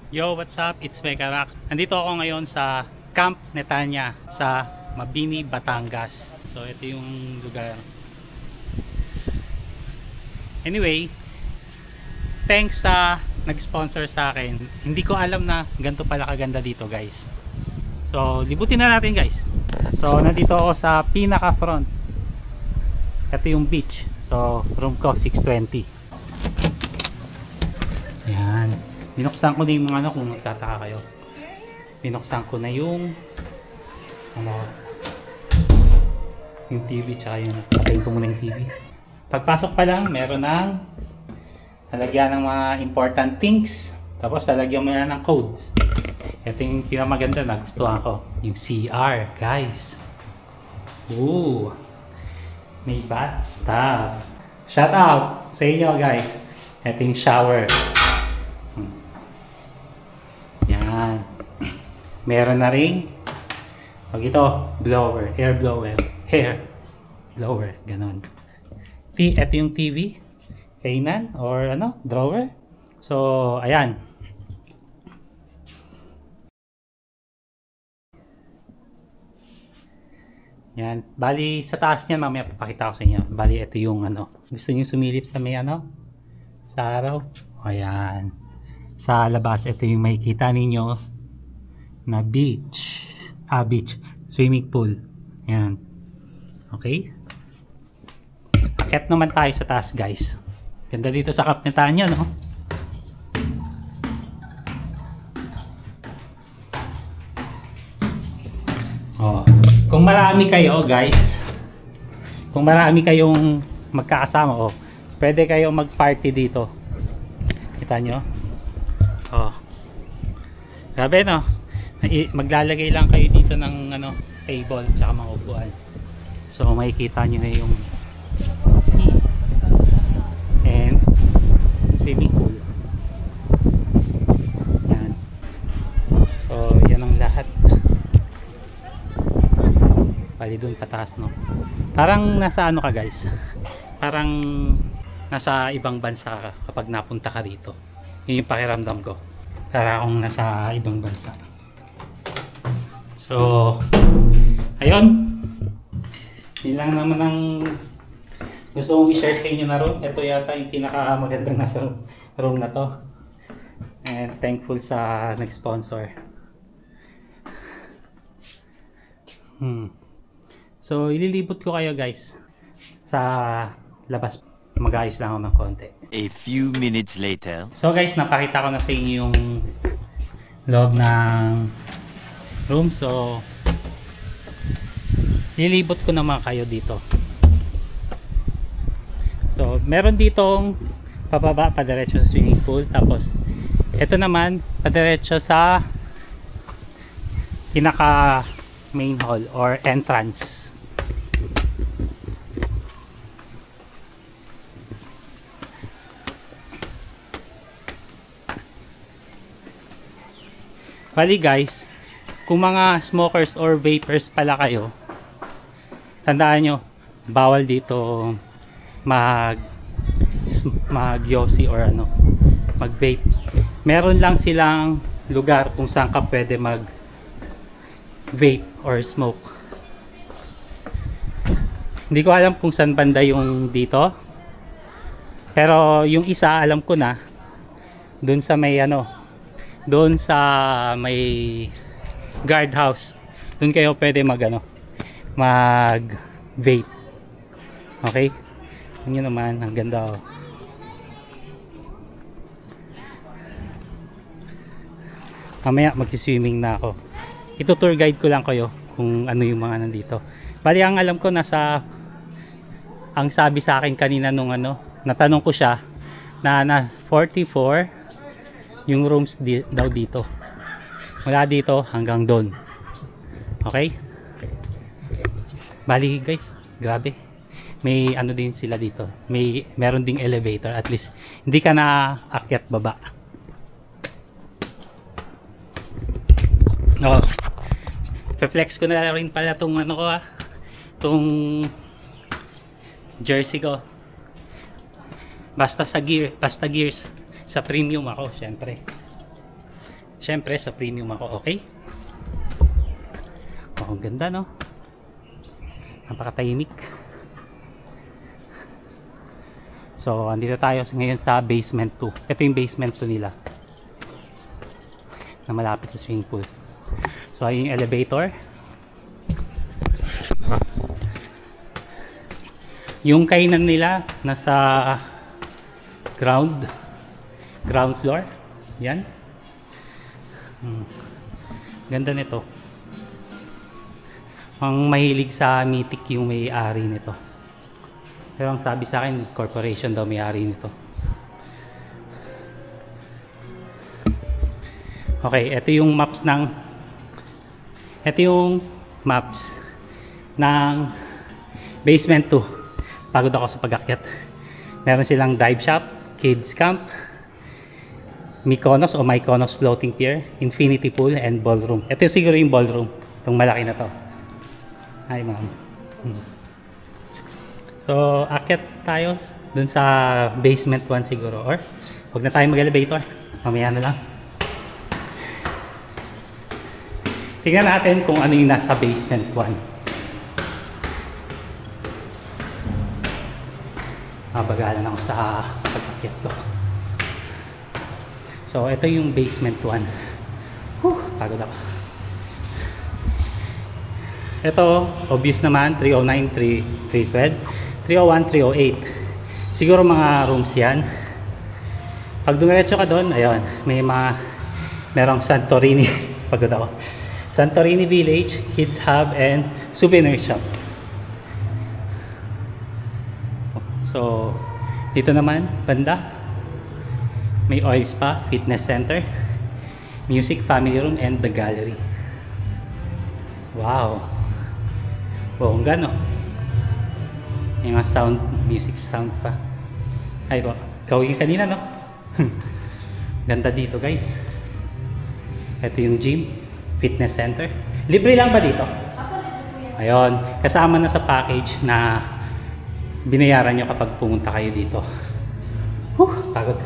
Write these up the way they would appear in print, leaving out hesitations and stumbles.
Yo, what's up? It's Mekarak. Nandito ako ngayon sa Camp Netanya sa Mabini, Batangas. So, ito yung lugar. Anyway, thanks sa nag-sponsor sa akin. Hindi ko alam na ganito pala kaganda dito, guys. So, libutin na natin, guys. So, nandito ako sa pinaka-front. Ito yung beach. So, room ko 620. Ayan. Binuksan ko na yung mga kung magtataka kayo. Binuksan ko na yung yung TV tsaka yung patayin ko muna yung TV. Pagpasok pa lang, meron ng lalagyan ng mga important things. Tapos lalagyan mo na ng codes. Ito yung pinamaganda na gustuhan ko. Yung CR, guys. Ooh. May bathtub. Shout out sa inyo, guys. Ito yung shower. Yan. Meron na rin. Pag ito, blower, air blower, hair blower, ganon. Ito yung TV, kainan, or drawer. So, ayan. Yan. Bali, sa taas niya, mamaya papakita ko sa inyo. Bali, ito yung gusto niyo sumilip sa may sa araw. Ayan. Sa labas, ito yung makikita ninyo na beach. Beach. Swimming pool. Ayan. Okay? Akit naman tayo sa taas, guys. Ganda dito sa Camp Netanya, no? Oh. Kung marami kayo, guys, kung marami kayong magkakasama, pwede kayong mag-party dito. Kita nyo? Oh. Grabe, no? Maglalagay lang kayo dito ng table tsaka mga upuan. So makikita nyo na yung sea and swimming pool. Yan. So yan ang lahat. Pali dun pataas, no? Parang nasa ka, guys? Parang nasa ibang bansa ka kapag napunta ka dito. Yun yung pakiramdam ko. Para akong nasa ibang bansa. So, ayun. Yun lang naman ang gusto kong i-share sa inyo na room. Ito yata yung pinakamagandang nasa room na to. And thankful sa nag-sponsor. So, ililibot ko kayo, guys, sa labas. Mag-ayos lang ako ng konti. A few minutes later. So guys, napakita ko na sa inyo yung loob ng room. So lilibot ko naman kayo dito. So meron ditong pababa padiretso sa swimming pool. Tapos ito naman padiretso sa pinaka main hall or entrance. Bali, guys, kung mga smokers or vapers pala kayo, tandaan nyo, bawal dito mag-yosi or mag-vape. Meron lang silang lugar kung saan ka pwede mag-vape or smoke. Hindi ko alam kung saan banda yung dito, pero yung isa alam ko na dun sa may doon sa may guardhouse, doon kayo pwede mag vape. Okay, yun naman, ang ganda. Mamaya magsiswimming na ako. Ito tour guide ko lang kayo kung ano yung mga nandito. Bali, ang alam ko ang sabi sa akin kanina nung natanong ko siya na 44 yung rooms daw dito. Mula dito hanggang doon. Okay? Bali, guys, grabe. May din sila dito. Meron ding elevator. At least hindi ka na akyat baba. Flex ko na rin pala tong tong jersey ko. Basta gears. Sa premium ako, syempre. Siyempre, sa premium ako, okay? Oh, ang ganda, no? Napakatahimik. So, andito tayo ngayon sa basement 2. Ito yung basement 2 nila. Na malapit sa swimming pool. So, ayun yung elevator. Yung kainan nila nasa ground floor. Yan. Ganda nito. Ang mahilig sa Mythic yung may-ari nito. Pero ang sabi sa akin, corporation daw may-ari nito. Okay, ito yung maps ng basement 2. Pagod ako sa pag-akyat. Meron silang dive shop, kids camp, Mykonos o Mykonos floating pier, infinity pool, and ballroom. Ito siguro yung ballroom. Itong malaki na to. Hi, ma'am. So, akyat tayo dun sa basement 1 siguro. Or, huwag na tayo mag-elevator. Mamaya na lang. Tingnan natin kung ano yung nasa basement 1. Mabagalan ako sa pag-akyat ko. So, ito yung basement 1. Pagod ako. Ito, obvious naman, 309, 312, 301, 308. Siguro mga rooms yan. Pag dumiretso ka doon, ayun, merong Santorini. Pagod ako. Santorini Village, Kids Hub, and Souvenir Shop. So, dito naman, banda. May oil spa, fitness center, music, family room, and the gallery. Wow! Bongga, no? May mga sound, music sound pa. Ay po, gawin kanina, no? Ganda dito, guys. Ito yung gym, fitness center. Libre lang ba dito? Ayun, kasama na sa package na binayaran nyo kapag pumunta kayo dito. Pagod.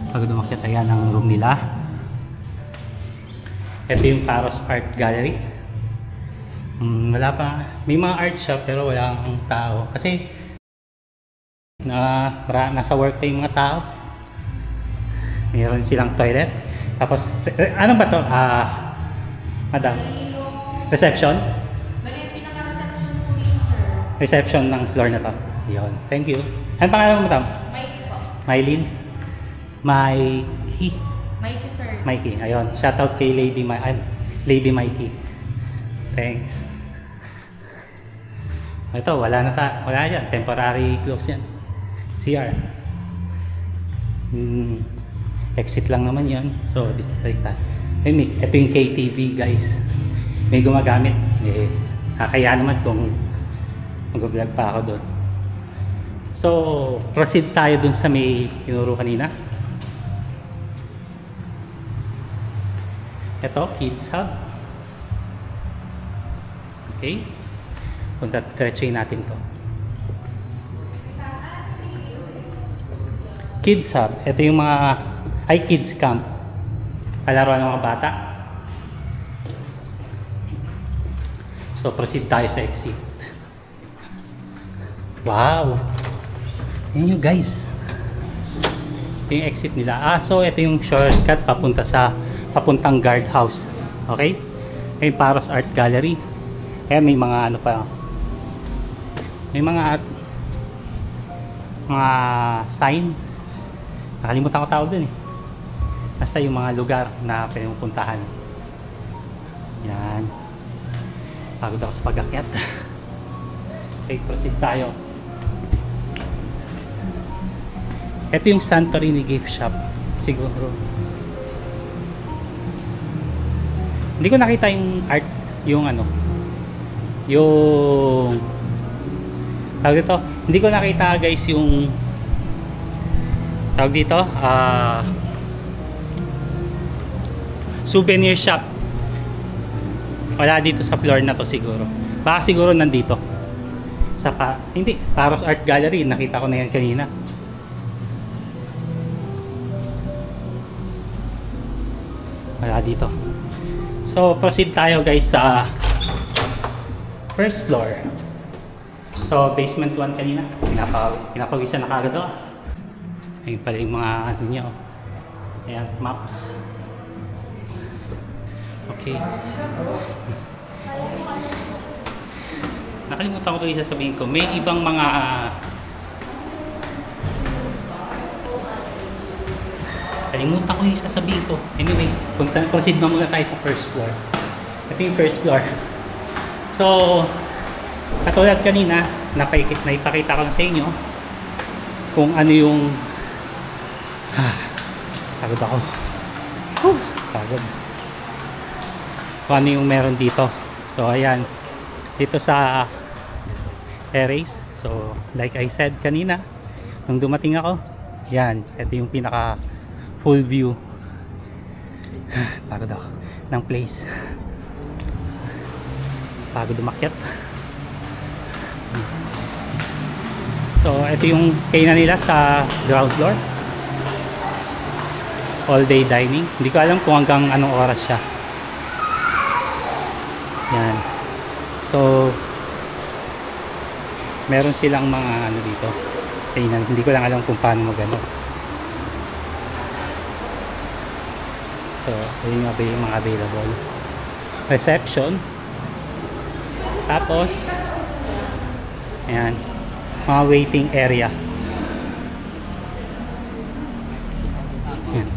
Pagod umakyat. Ayan ang room nila. Ito yung Paros Art Gallery. Wala pa. May mga art shop pero wala ang tao. Kasi nasa work pa yung mga tao. Mayroon silang toilet. Tapos, ano ba to? Madam? Reception? Pinaka-reception po dito, sir. Reception ng floor na to. Yun. Thank you. Ano pangalan mo, madam? Mikey po. Mylene? Mikey? Mikey, sir. Mikey. Ayun. Shoutout kay Lady Mikey. Thanks. Ito, wala yan. Temporary close yan. CR. Exit lang naman yan. So, dito tayo. Ito yung KTV, guys. May gumagamit. Kaya naman kung mag-vlog pa ako doon. So, proceed tayo dun sa may tinuro kanina. Ito, Kids Hub. Okay. Punta, diretsuhin natin to. Kids Hub. Ito yung mga, Kids Camp. Palaruan ng mga bata. So, proceed tayo sa exit. Wow! Yan yung guys. Ito yung exit nila. So, ito yung shortcut papuntang guardhouse. Okay? Ito yung Paros Art Gallery. Ayan, may mga ano pa. May mga sign. Nakalimutan ko tawag dun eh. Basta yung mga lugar na pwede mong puntahan. Yan. Pagod ako sa pag-akyat. Okay, proceed tayo. Ito yung Santorini gift shop. Siguro. Hindi ko nakita yung art, yung ano. Yung tawag dito. Hindi ko nakita guys yung tawag dito. Souvenir shop. Wala dito sa floor na to siguro. Baka siguro nandito. Hindi, Paros Art Gallery. Nakita ko na yan kanina. Wala dito. So, proceed tayo guys sa first floor. So, basement 1 kanina. Pinapawisan na kagad ako. Ayun pala yung mga ano niya. Ayan, maps. Okay. Nakalimutan ko ito yung sasabihin ko. May ibang mga kalimutan ko yung sasabihin ko. Anyway, proceed na muna tayo sa first floor. Ito yung first floor. So, katulad kanina, naipakita ko na sa inyo kung ano yung pagod ako. Pagod. Kung ano yung meron dito. So, ayan. Dito sa terrace. So, like I said kanina, nung dumating ako, yan. Ito yung pinaka full view. Pagod ako. Ng place. Pagod umakyat. So, ito yung kainan nila sa ground floor. All day dining. Hindi ko alam kung hanggang anong oras siya. Yan. So, meron silang mga ano dito. Kainan. Hindi ko lang alam kung paano magano. So, yun yung mga available. Reception. Tapos, ayan, mga waiting area. Ayan.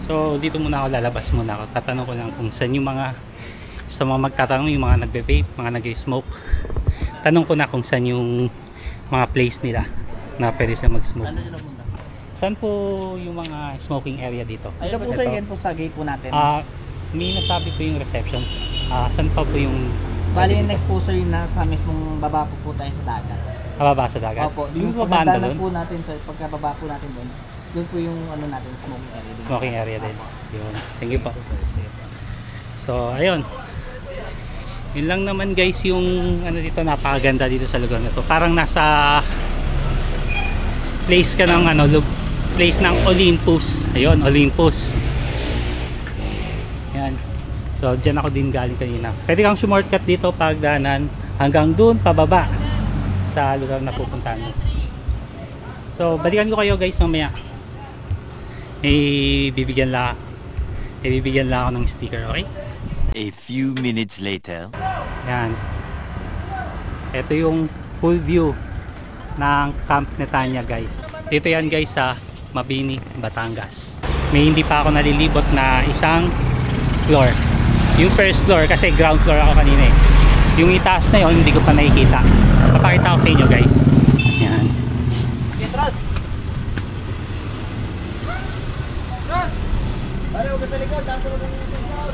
So, dito muna ako, lalabas muna ako. Tatanong ko lang kung saan yung mga, sa mga magtatanong, yung mga nagbe-vape, mga nag-smoke. Tanong ko na kung saan yung mga place nila na pwede sila mag-smoke. Saan po yung mga smoking area dito? Ito po sir, yan po sa gate po natin. May nasabi po yung receptions. Saan pa po yung... Bali yung next po sir, nasa mismong baba po tayo sa dagat. Baba sa dagat? Opo, Yung yung babanda pagdaanan doon? po natin sir, pagkababa po natin doon po yung ano natin, smoking area. Smoking area din. Opo. Yun. Thank you po. Sir. So, ayun. Yun lang naman guys yung ano dito, napakaganda dito sa lugar na to. Parang nasa place ka ng ano, place ng Olympus. Ayun, Olympus. Yan. So, dyan ako din galing kanina. Pwede kang shortcut dito pagdaanan hanggang dun pababa sa lugar na pupuntahan mo. So, balikan ko kayo guys mamaya. Bibigyan lang ako ng sticker, okay? A few minutes later. Yan. Ito yung full view ng Camp Netanya guys. Dito yan guys sa Mabini, Batangas. May hindi pa ako nalilibot na isang floor. Yung first floor kasi ground floor ako kanina eh. Yung itaas na yon hindi ko pa nakikita. Papakita ko sa inyo guys. Yan. Trust! Trust! Para huwag sa likod, taas mo yung floor.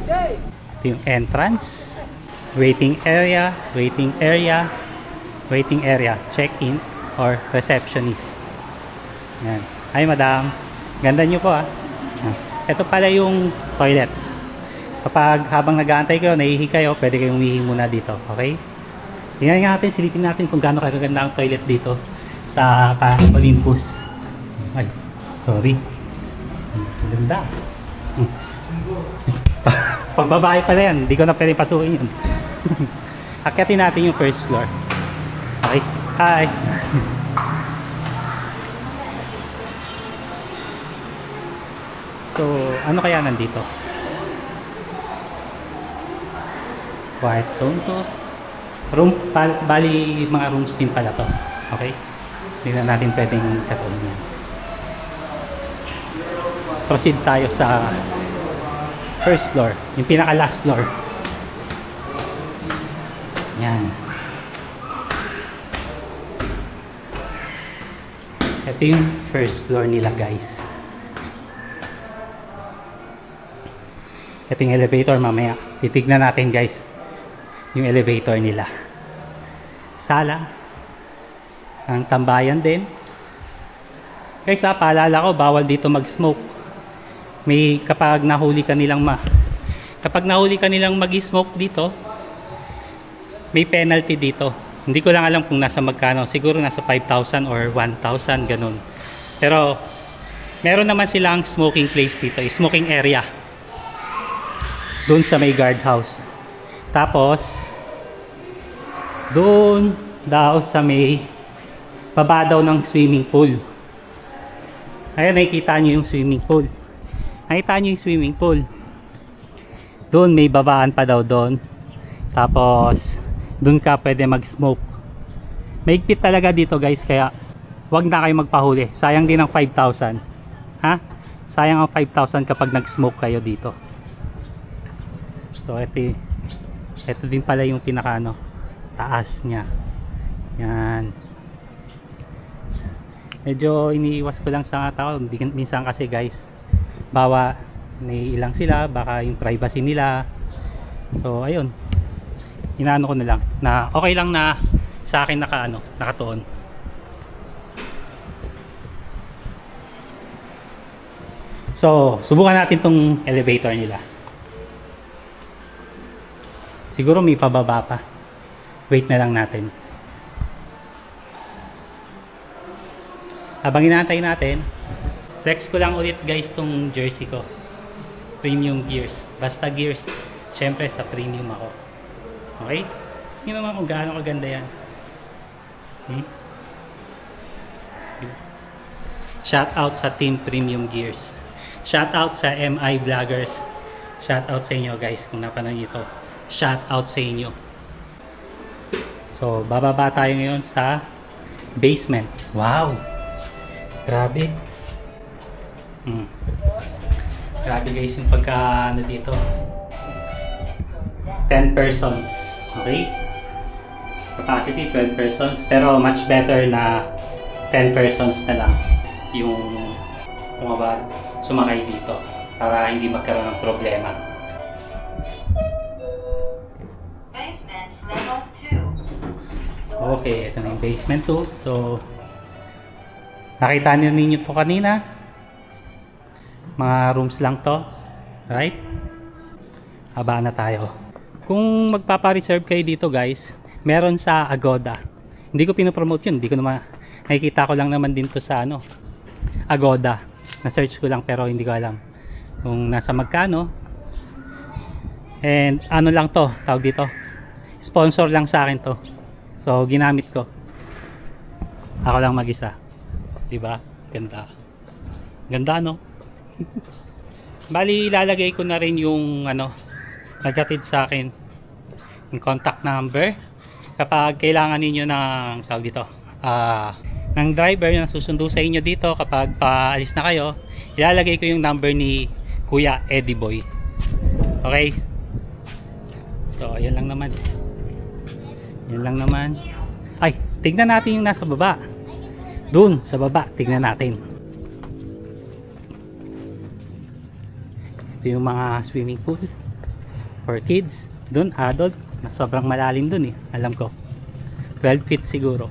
Okay! Ito yung entrance. Waiting area, waiting area, waiting area, check-in or receptionist. Yan. Hi madam. Ganda nyo po ah. Ito pala yung toilet. Kapag habang nag-aantay kayo, nahihi kayo, pwede kayong umihi muna dito. Okay? Tingnan natin, silipin natin kung gaano kaganda ang toilet dito sa Olympus. Ay, sorry. Ganda. Pag babae pala yan, hindi ko na pwede pasukin yun. Akyatin natin yung first floor. Okay? Hi! So, ano kaya nandito? Quiet zone to. Room, bali mga rooms din pala to. Okay? Hindi na natin pwedeng katulong yan. Proceed tayo sa first floor. Yung pinaka last floor. Yan. Ito yung first floor nila guys. Ito yung elevator mamaya. Titignan natin guys yung elevator nila. Sala. Ang tambayan din. Guys paalala ko, bawal dito mag-smoke. May kapag nahuli ka nilang mag-smoke dito, may penalty dito. Hindi ko lang alam kung nasa magkano. Siguro nasa 5,000 or 1,000 ganun. Pero Meron naman silang smoking place dito, smoking area. Doon sa may guardhouse. Tapos, doon daw sa may baba daw ng swimming pool. Ayan, nakikita nyo yung swimming pool. Nakita nyo yung swimming pool. Doon may babaan pa daw doon. Tapos, doon ka pwede mag-smoke. Mahigpit talaga dito guys, kaya wag na kayo magpahuli. Sayang din ang 5,000. Ha? Sayang ang 5,000 kapag nag-smoke kayo dito. So, ito din pala yung pinaka ano, taas niya. Yan. Medyo iniiwas ko lang sa tao. Minsan kasi guys, bawa naiilang sila, baka yung privacy nila. So, ayun. Inaano ko na lang na okay lang na sa akin nakatuon. So, subukan natin tong elevator nila. Siguro may pababa pa. Wait na lang natin. Habang inaantay natin, flex ko lang ulit guys tong jersey ko. Premium Gears. Basta Gears, syempre sa premium ako. Okay? Yun naman kung gaano kaganda yan. Shout out sa Team Premium Gears. Shout out sa MI Vloggers. Shout out sa inyo guys kung napanood nyo ito. Shout out sa inyo. So, bababa tayo ngayon sa basement. Wow! Grabe. Grabe guys yung pagka dito. 10 persons. Okay? Capacity 12 persons. Pero much better na 10 persons na lang yung sumakay dito para hindi magkaroon ng problema. Basement level 2. Okay, ito na yung basement 2. So, nakita niyo ninyo to kanina. Mga rooms lang to. Right? Haba na tayo. Kung magpapa-reserve kayo dito guys, meron sa Agoda. Hindi ko pinopromote yun. Hindi ko naman, nakikita ko lang naman din to sa Agoda. Na-search ko lang pero hindi ko alam kung nasa magkano. And ano lang to, tawag dito. Sponsor lang sa akin to. So, ginamit ko. Ako lang mag-isa. Diba? Ganda. Ganda, no? Bali, ilalagay ko na rin yung naghatid sa akin yung contact number kapag kailangan niyo ng tawag dito ng driver na susundo sa inyo dito kapag paalis na kayo. Ilalagay ko yung number ni Kuya Eddie Boy. Okay, so yan lang naman, ay tignan natin yung nasa baba. Doon sa baba tignan natin. Ito yung mga swimming pool for kids. Doon adult, sobrang malalim doon alam ko 12 feet siguro.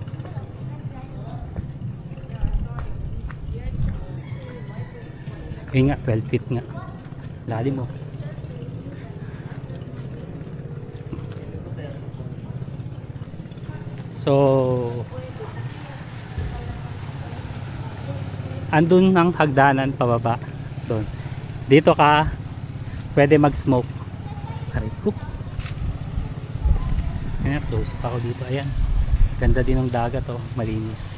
Nga 12 feet nga lalim So andun ang hagdanan pababa doon. Dito ka pwede mag-smoke. Aray ko. Ayan, close pa ako dito. Ayan. Ganda din ng dagat malinis.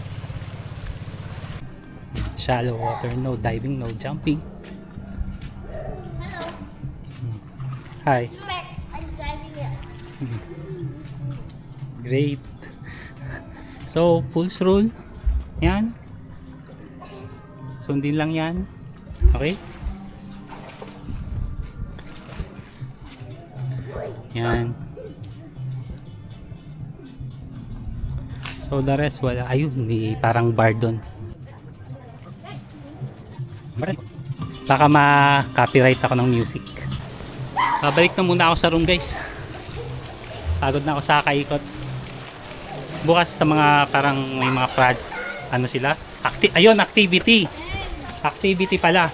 Shallow water, no diving, no jumping. Hi. I'm driving it. Great. So, pulse rule. Yan. Sundin lang yan. Okay? Yan. So, the rest, wala. Ayun, may parang bar doon. Baka ma-copyright ako ng music. Babalik na muna ako sa room guys. Pagod na ako sa kaikot. Bukas sa mga parang may mga project. Ano sila? Ayun, activity. Activity pala.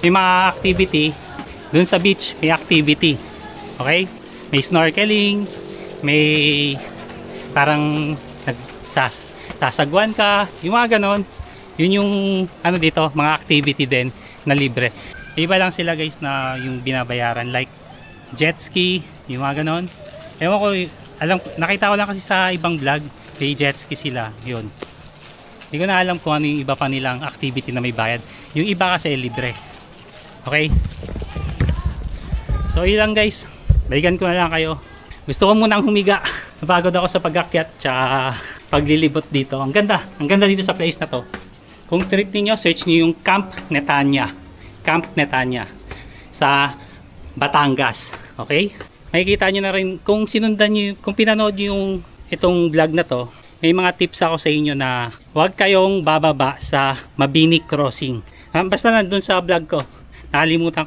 May mga activity. Doon sa beach, may activity. Okay? May snorkeling. May parang sasagwan ka. Yung mga ganon. Yun yung ano dito, mga activity din na libre. Iba lang sila guys na yung binabayaran, like jet ski, yung mga ganon. Ewan ko, nakita ko lang kasi sa ibang vlog, may jet ski sila, yun. Hindi ko na alam kung ano yung iba pa nilang activity na may bayad. Yung iba kasi libre. Okay? So yun lang guys, balikan ko na lang kayo. Gusto ko munang humiga. Napagod ako sa pag-akyat tsaka paglilibot dito. Ang ganda dito sa place na to. Kung trip niyo, search niyo yung Camp Netanya. Camp Netanya sa Batangas. Okay? Makikita niyo na rin kung sinundan niyo, kung pinanood niyo yung itong vlog na to, may mga tips ako sa inyo na huwag kayong bababa sa Mabini Crossing. Basta nandun sa vlog ko. Nakalimutan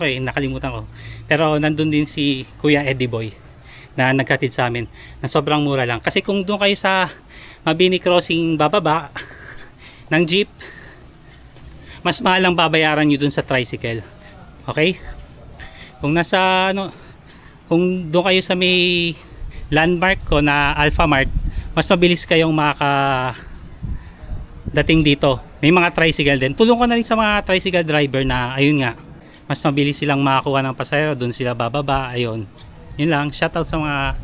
ko. Pero nandun din si Kuya Eddie Boy na nagkatid sa amin na sobrang mura lang. Kasi kung doon kayo sa Mabini Crossing bababa ng jeep, mas mahal ang babayaran nyo dun sa tricycle. Okay? Kung kung doon kayo sa may landmark ko na Alphamart, mas mabilis kayong dating dito. May mga tricycle din. Tulong ko na rin sa mga tricycle driver na ayun nga, mas mabilis silang makakuha ng pasahero, doon sila bababa. Ayun. Yun lang, shoutout sa mga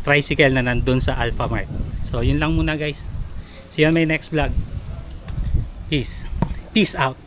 tricycle na nandun sa Alphamart. So yun lang muna guys. See you on my next vlog. Peace out.